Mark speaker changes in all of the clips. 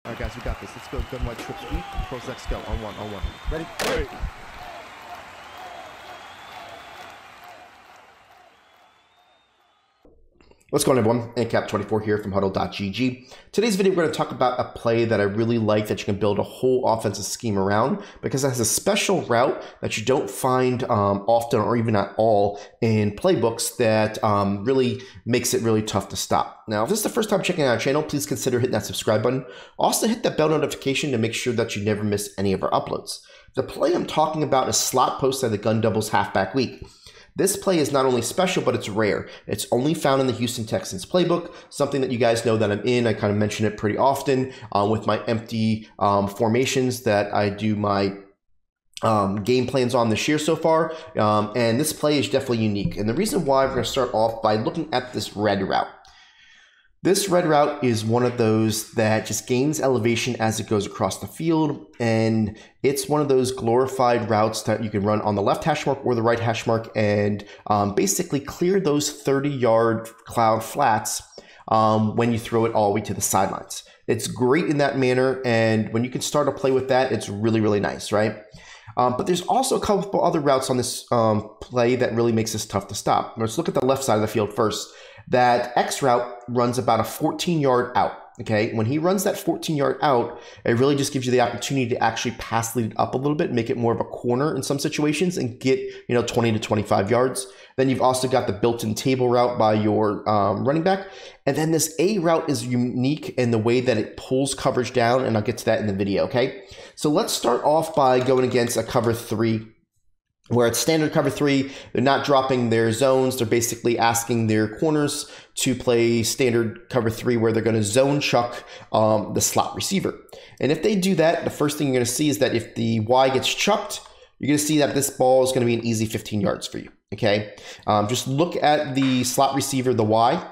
Speaker 1: All right, guys, we got this. Let's go. Gun white trip speed. Pros X go. On one. On one. Ready?
Speaker 2: Ready.
Speaker 3: What's going on, everyone? ANCAP24 here from HuddleGG. Today's video, we're going to talk about a play that I really like that you can build a whole offensive scheme around because it has a special route that you don't find often or even at all in playbooks that really makes it really tough to stop. Now, if this is the first time checking out our channel, please consider hitting that subscribe button. Also, hit that bell notification to make sure that you never miss any of our uploads. The play I'm talking about is slot post at the gun doubles halfback week. This play is not only special, but it's rare. It's only found in the Houston Texans playbook, something that you guys know that I'm in. I kind of mention it pretty often with my empty formations that I do my game plans on this year so far. And this play is definitely unique. And the reason why we're going to start off by looking at this red route. This red route is one of those that just gains elevation as it goes across the field, and it's one of those glorified routes that you can run on the left hash mark or the right hash mark and basically clear those 30-yard cloud flats when you throw it all the way to the sidelines. It's great in that manner, and when you can start a play with that, it's really, really nice, right? But there's also a couple other routes on this play that really makes this tough to stop. Let's look at the left side of the field first. That X route runs about a 14-yard out, okay? When he runs that 14-yard out, it really just gives you the opportunity to actually pass lead it up a little bit, make it more of a corner in some situations and get, 20 to 25 yards. Then you've also got the built-in table route by your running back. And then this A route is unique in the way that it pulls coverage down, and I'll get to that in the video, okay? So let's start off by going against a cover 3. Where it's standard cover 3, they're not dropping their zones. They're basically asking their corners to play standard cover 3 where they're going to zone chuck the slot receiver. And if they do that, the first thing you're going to see is that if the Y gets chucked, you're going to see that this ball is going to be an easy 15 yards for you, okay? Just look at the slot receiver, the Y,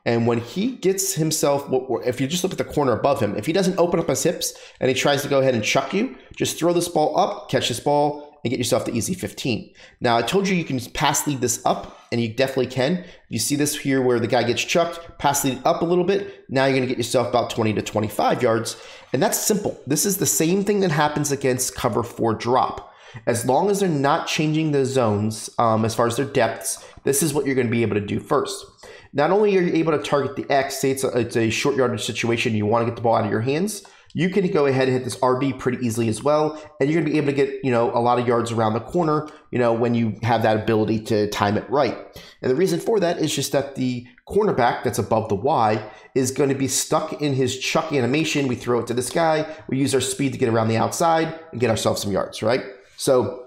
Speaker 3: and when he gets himself, if you just look at the corner above him, if he doesn't open up his hips and he tries to go ahead and chuck you, just throw this ball up, catch this ball, and get yourself the easy 15. Now, I told you you can pass lead this up, and you definitely can. You see this here where the guy gets chucked, pass lead up a little bit. Now you're going to get yourself about 20 to 25 yards, and that's simple. This is the same thing that happens against cover 4 drop. As long as they're not changing the zones as far as their depths, this is what you're going to be able to do first. Not only are you able to target the X, say it's a short yardage situation, you want to get the ball out of your hands, you can go ahead and hit this RB pretty easily as well, and you're going to be able to get, a lot of yards around the corner, when you have that ability to time it right. And the reason for that is just that the cornerback that's above the Y is going to be stuck in his chuck animation. We throw it to this guy, we use our speed to get around the outside and get ourselves some yards, right? So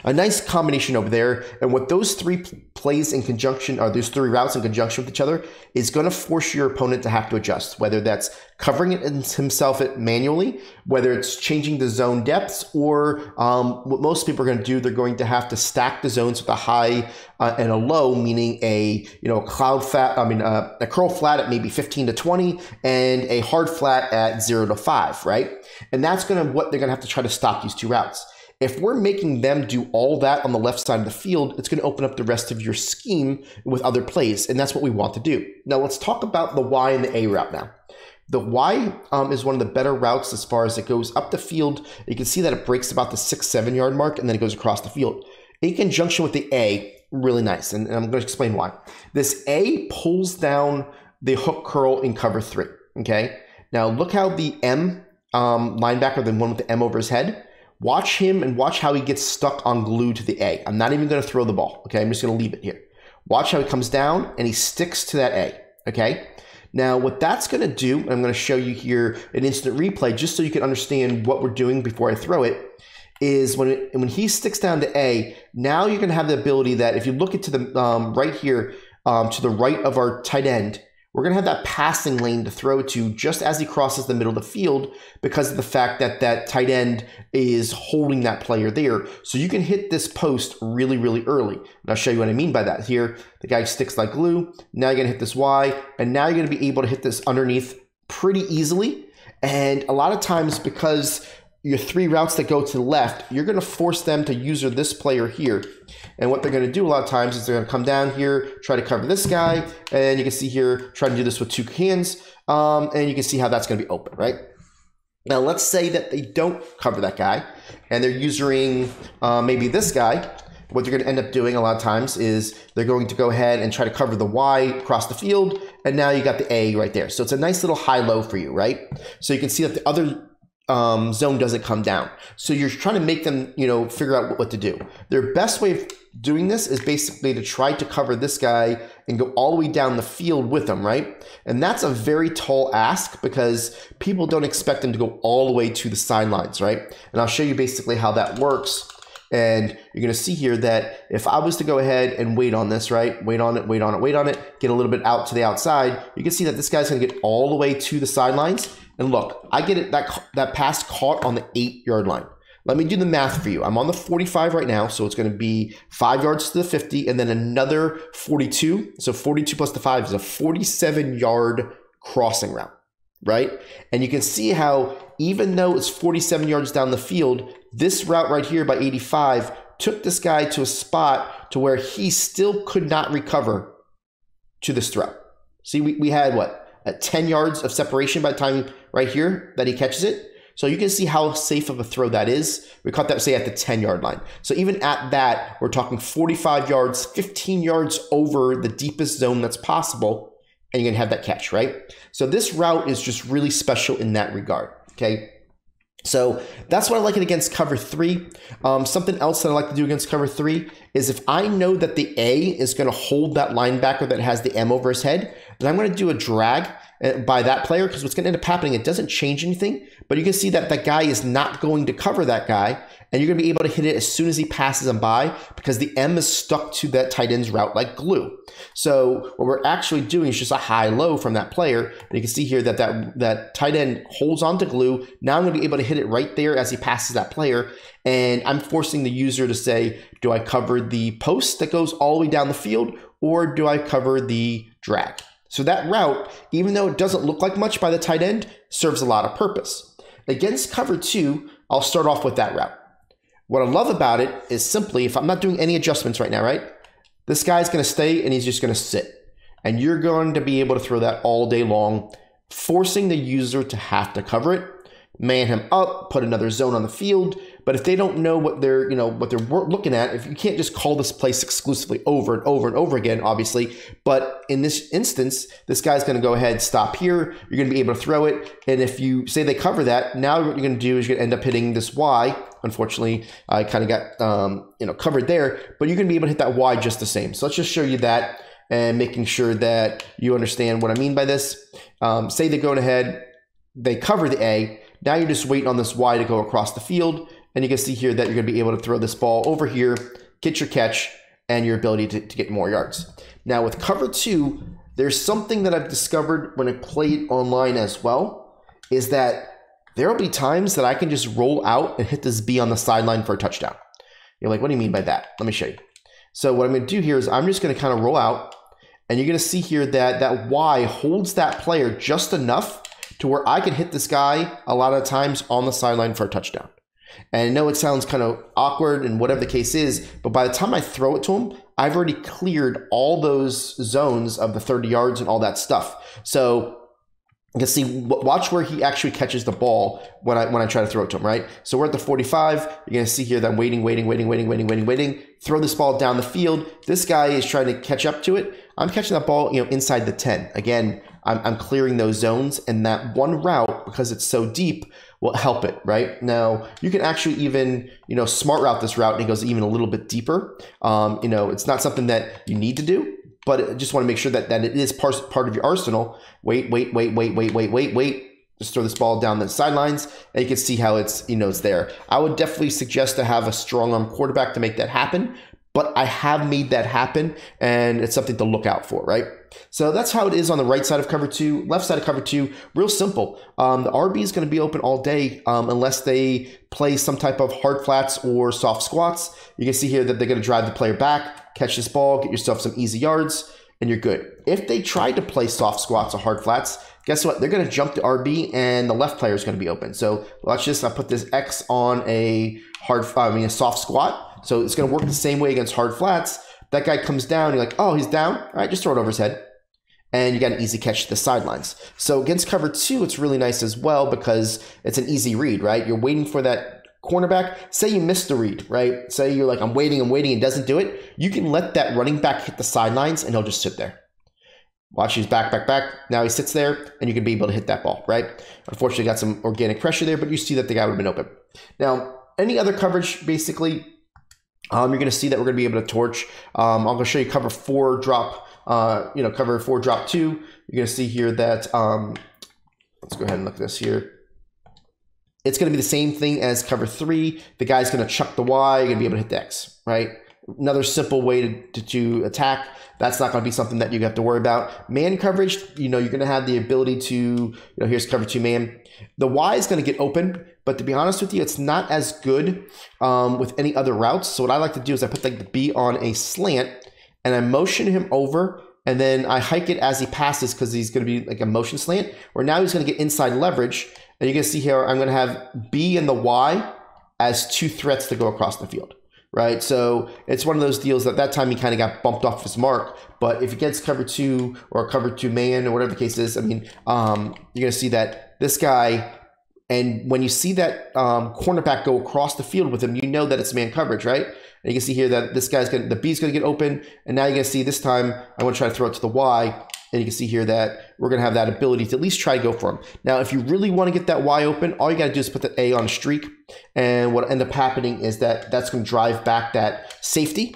Speaker 3: a nice combination over there, and what those three plays in conjunction, or those three routes in conjunction with each other, is going to force your opponent to have to adjust, whether that's covering it himself manually, whether it's changing the zone depths, or what most people are going to do, they're going to have to stack the zones with a high and a low, meaning a cloud flat, a curl flat at maybe 15 to 20, and a hard flat at 0 to 5, right? And that's what they're going to have to try to stop these two routes. If we're making them do all that on the left side of the field, it's going to open up the rest of your scheme with other plays, and that's what we want to do. Now, let's talk about the Y and the A route now. The Y is one of the better routes as far as it goes up the field. You can see that it breaks about the 6-7 yard mark, and then it goes across the field. In conjunction with the A, really nice, and I'm going to explain why. This A pulls down the hook curl in cover 3, okay? Now, look how the M linebacker, the one with the M over his head, watch him and watch how he gets stuck on glue to the A. I'm not even going to throw the ball, okay? I'm just going to leave it here. Watch how he comes down and he sticks to that A, okay? Now, what that's going to do, and I'm going to show you here an instant replay just so you can understand what we're doing before I throw it, is when he sticks down to A, now you're going to have the ability that if you look into the right here, to the right of our tight end, we're going to have that passing lane to throw to just as he crosses the middle of the field because of the fact that that tight end is holding that player there. So you can hit this post really, really early. And I'll show you what I mean by that. Here, the guy sticks like glue. Now you're going to hit this Y, and now you're going to be able to hit this underneath pretty easily. And a lot of times, because your three routes that go to the left, you're going to force them to use this player here. And what they're going to do a lot of times is they're going to come down here, try to cover this guy, and you can see here, try to do this with two hands, and you can see how that's going to be open, right? Now, let's say that they don't cover that guy and they're using maybe this guy. What they're going to end up doing a lot of times is they're going to go ahead and try to cover the Y across the field. And now you got the A right there. So it's a nice little high-low for you, right? So you can see that the other zone doesn't come down. So you're trying to make them, figure out what to do. Their best way of doing this is basically to try to cover this guy and go all the way down the field with them, right? And that's a very tall ask because people don't expect them to go all the way to the sidelines, right? And I'll show you basically how that works. And you're going to see here that if I was to go ahead and wait on this, right? Wait on it, wait on it, wait on it, get a little bit out to the outside, you can see that this guy's going to get all the way to the sidelines. And look, I get it, that pass caught on the 8-yard line. Let me do the math for you. I'm on the 45 right now, so it's going to be 5 yards to the 50 and then another 42. So 42 plus the 5 is a 47-yard crossing route, right? And you can see how even though it's 47 yards down the field, this route right here by 85 took this guy to a spot to where he still could not recover to this throw. See, we had what? At 10 yards of separation by the time right here that he catches it. So you can see how safe of a throw that is. We caught that, say, at the 10-yard line. So even at that, we're talking 45 yards, 15 yards over the deepest zone that's possible, and you're going to have that catch, right? So this route is just really special in that regard, okay? So that's what I like it against cover 3. Something else that I like to do against cover 3 is if I know that the A is going to hold that linebacker that has the M over his head, then I'm going to do a drag by that player, because what's going to end up happening, it doesn't change anything, but you can see that that guy is not going to cover that guy, and you're going to be able to hit it as soon as he passes him by because the M is stuck to that tight end's route like glue. So what we're actually doing is just a high-low from that player, and you can see here that that tight end holds onto glue. Now I'm going to be able to hit it right there as he passes that player, and I'm forcing the user to say, do I cover the post that goes all the way down the field, or do I cover the drag? So that route, even though it doesn't look like much by the tight end, serves a lot of purpose. Against cover 2, I'll start off with that route. What I love about it is simply, if I'm not doing any adjustments right now, right? This guy's going to stay and he's just going to sit. And you're going to be able to throw that all day long, forcing the user to have to cover it, man him up, put another zone on the field. But if they don't know what they're, looking at, if you can't just call this place exclusively over and over and over again, obviously. But in this instance, this guy's going to go ahead, stop here. You're going to be able to throw it. And if you say they cover that, now what you're going to do is you're going to end up hitting this Y. Unfortunately, I kind of got, covered there, but you're going to be able to hit that Y just the same. So let's just show you that and making sure that you understand what I mean by this. Say they go ahead, they cover the A. Now you're just waiting on this Y to go across the field. And you can see here that you're going to be able to throw this ball over here, get your catch, and your ability to get more yards. Now with cover 2, there's something that I've discovered when I played online as well, is that there will be times that I can just roll out and hit this B on the sideline for a touchdown. You're like, what do you mean by that? Let me show you. So what I'm going to do here is I'm just going to kind of roll out, and you're going to see here that that Y holds that player just enough to where I can hit this guy a lot of times on the sideline for a touchdown. And I know it sounds kind of awkward and whatever the case is, but by the time I throw it to him, I've already cleared all those zones of the 30 yards and all that stuff. So you can see, watch where he actually catches the ball when I try to throw it to him, right? So we're at the 45. You're going to see here that I'm waiting. Throw this ball down the field. This guy is trying to catch up to it. I'm catching that ball, inside the 10. Again, I'm clearing those zones, and that one route, because it's so deep, will help it, right? Now, you can actually even, smart route this route, and it goes even a little bit deeper. It's not something that you need to do, but I just want to make sure that it is part of your arsenal. Wait. Just throw this ball down the sidelines, and you can see how it's there. I would definitely suggest to have a strong arm quarterback to make that happen, but I have made that happen, and it's something to look out for, right? So that's how it is on the right side of cover 2. Left side of cover 2, real simple. The RB is going to be open all day unless they play some type of hard flats or soft squats. You can see here that they're going to drive the player back, catch this ball, get yourself some easy yards, and you're good. If they try to play soft squats or hard flats, guess what? They're going to jump the RB, and the left player is going to be open. So watch this. I put this X on a soft squat. So it's going to work the same way against hard flats. That guy comes down. You're like, oh, he's down. All right, just throw it over his head. and you got an easy catch to the sidelines. So against cover 2, it's really nice as well because it's an easy read, right? You're waiting for that cornerback. Say you missed the read, right? Say you're like, I'm waiting, and doesn't do it. You can let that running back hit the sidelines and he'll just sit there. Watch, he's back. Now he sits there and you can be able to hit that ball, right? Unfortunately, got some organic pressure there, but you see that the guy would have been open. Now, any other coverage, basically, you're going to see that we're going to be able to torch. I'm going to show you cover 4 drop, cover 4 drop 2. You're going to see here that, let's go ahead and look at this here. It's going to be the same thing as cover 3. The guy's going to chuck the Y. You're going to be able to hit the X, right? Another simple way to attack. That's not going to be something that you have to worry about. Man coverage, you're going to have the ability to, here's cover 2 man. The Y is going to get open, but to be honest with you, it's not as good with any other routes. So what I like to do is I put like the B on a slant and I motion him over and then I hike it as he passes because he's going to be like a motion slant, where now he's going to get inside leverage. And you're going to see here, I'm going to have B and the Y as 2 threats to go across the field. Right, so it's one of those deals that time he kind of got bumped off his mark. But if he gets cover 2 or cover 2 man or whatever the case is, I mean, you're going to see that this guy, and when you see that cornerback go across the field with him, you know that it's man coverage, right? And you can see here that this guy's the B's going to get open, and now you're going to see this time I'm going to try to throw it to the Y. And you can see here that we're going to have that ability to at least try to go for him. Now, if you really want to get that Y open, all you got to do is put the A on a streak. And what end up happening is that's going to drive back that safety.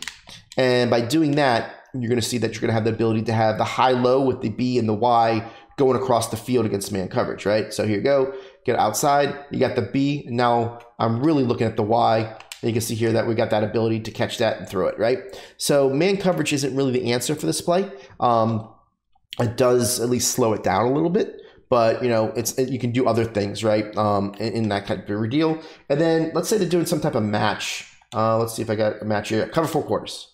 Speaker 3: And by doing that, you're going to see that you're going to have the ability to have the high-low with the B and the Y going across the field against man coverage, right? So here you go. Get outside. You got the B. And now I'm really looking at the Y. And you can see here that we got that ability to catch that and throw it, right? So man coverage isn't really the answer for this play. It does at least slow it down a little bit, but you can do other things, right? In that kind of deal. And then let's say they're doing some type of match. Let's see if I got a match here. Cover 4 quarters.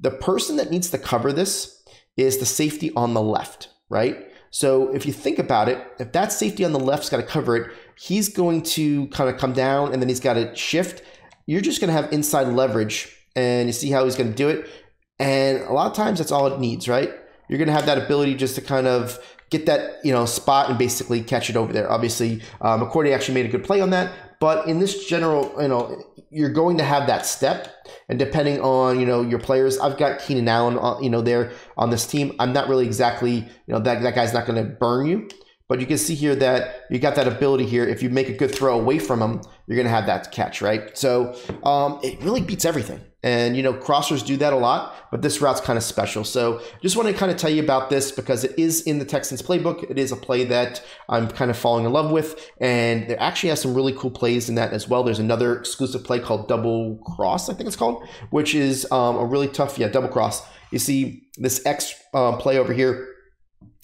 Speaker 3: The person that needs to cover this is the safety on the left, right? So if you think about it, if that safety on the left's got to cover it, he's going to kind of come down and then he's got to shift. You're just going to have inside leverage, and you see how he's going to do it. And a lot of times that's all it needs, right? You're going to have that ability just to kind of get that, spot and basically catch it over there. Obviously, McCourty actually made a good play on that. But in this general, you're going to have that step. And depending on, your players, I've got Keenan Allen, there on this team. I'm not really exactly, that guy's not going to burn you. But you can see here that you got that ability here. If you make a good throw away from him, you're going to have that catch, right? So it really beats everything. And, crossers do that a lot, but this route's kind of special. So just want to kind of tell you about this because it is in the Texans playbook. It is a play that I'm kind of falling in love with. And there actually has some really cool plays in that as well. There's another exclusive play called Double Cross, I think it's called, which is a really tough, double cross. You see this X play over here.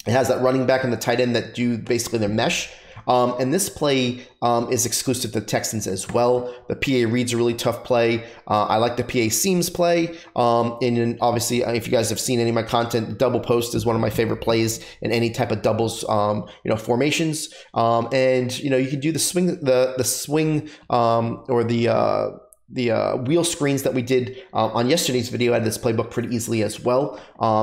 Speaker 3: It has that running back and the tight end that do basically their mesh. And this play is exclusive to the Texans as well. The PA read's a really tough play. I like the PA seams play. And obviously, if you guys have seen any of my content, double post is one of my favorite plays in any type of doubles, formations. And you can do the swing, or the wheel screens that we did on yesterday's video. I had this playbook pretty easily as well.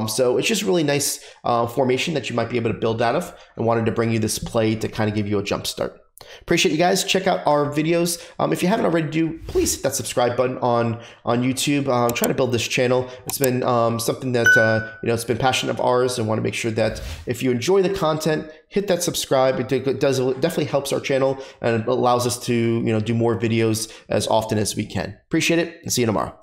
Speaker 3: So it's just really nice formation that you might be able to build out of, and wanted to bring you this play to kind of give you a jump start. Appreciate you guys. Check out our videos. If you haven't already, please hit that subscribe button on YouTube. I'm trying to build this channel. It's been something that it's been passion of ours, and want to make sure that if you enjoy the content, hit that subscribe. It definitely helps our channel, and it allows us to do more videos as often as we can. Appreciate it, and see you tomorrow.